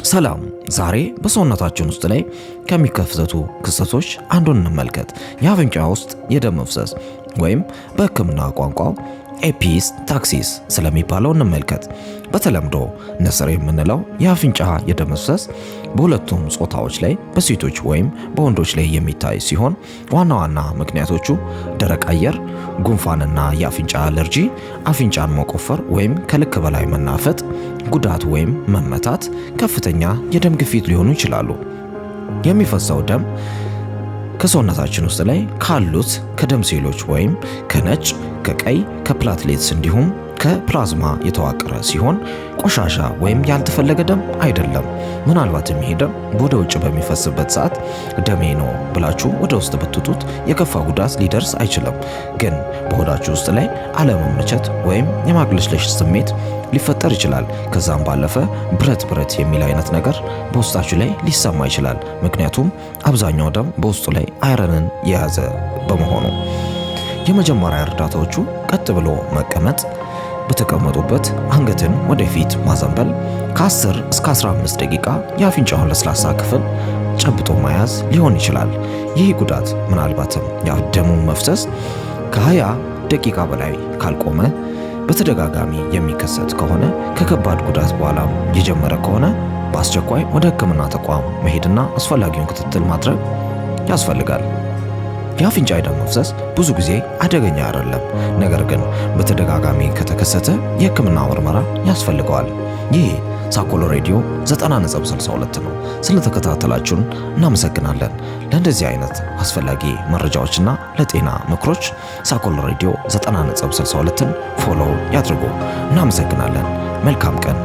ሰላም፣ ዛሬ በሰውነታችን ውስጥ ላይ ከሚከሰቱ ክስተቶች አንዱን እንመልከት። የአፍንጫ ውስጥ የደም መፍሰስ ወይም በሕክምና ቋንቋው ኤፒስታክሲስ ስለሚባለው እንመልከት። በተለምዶ ነስር የምንለው የአፍንጫ የደም መፍሰስ በሁለቱም ጾታዎች ላይ በሴቶች ወይም በወንዶች ላይ የሚታይ ሲሆን ዋና ዋና ምክንያቶቹ ደረቅ አየር፣ ጉንፋንና የአፍንጫ አለርጂ፣ አፍንጫን መቆፈር ወይም ከልክ በላይ መናፈጥ፣ ጉዳት ወይም መመታት፣ ከፍተኛ የደም ግፊት ሊሆኑ ይችላሉ። የሚፈሰው ደም ከሰውነታችን ውስጥ ላይ ካሉት ከደም ሴሎች ወይም ከነጭ፣ ከቀይ፣ ከፕላትሌትስ እንዲሁም ከፕላዝማ የተዋቀረ ሲሆን ቆሻሻ ወይም ያልተፈለገ ደም አይደለም። ምናልባትም ይሄ ደም ወደ ውጭ በሚፈስበት ሰዓት ደሜ ነው ብላችሁ ወደ ውስጥ ብትጡት የከፋ ጉዳት ሊደርስ አይችልም። ግን በሆዳችሁ ውስጥ ላይ አለመመቸት ወይም የማቅለሽለሽ ስሜት ሊፈጠር ይችላል። ከዛም ባለፈ ብረት የሚል አይነት ነገር በውስጣችሁ ላይ ሊሰማ ይችላል። ምክንያቱም አብዛኛው ደም በውስጡ ላይ አይረንን የያዘ በመሆኑ። የመጀመሪያ እርዳታዎቹ ቀጥ ብሎ መቀመጥ፣ በተቀመጡበት አንገትን ወደፊት ማዘንበል፣ ከ10 እስከ 15 ደቂቃ የአፍንጫውን ለስላሳ ክፍል ጨብጦ መያዝ ሊሆን ይችላል። ይህ ጉዳት ምናልባትም የደሙ መፍሰስ ከ20 ደቂቃ በላይ ካልቆመ፣ በተደጋጋሚ የሚከሰት ከሆነ፣ ከከባድ ጉዳት በኋላ የጀመረ ከሆነ በአስቸኳይ ወደ ሕክምና ተቋም መሄድና አስፈላጊውን ክትትል ማድረግ ያስፈልጋል። የአፍንጫ የደም መፍሰስ ብዙ ጊዜ አደገኛ አይደለም፣ ነገር ግን በተደጋጋሚ ከተከሰተ የሕክምና ምርመራ ያስፈልገዋል። ይህ ሳኮሎ ሬዲዮ 90.62 ነው። ስለተከታተላችሁን እናመሰግናለን። ለእንደዚህ አይነት አስፈላጊ መረጃዎችና ለጤና ምክሮች ሳኮሎ ሬዲዮ 90.62ን ፎሎው ያድርጉ። እናመሰግናለን። መልካም ቀን።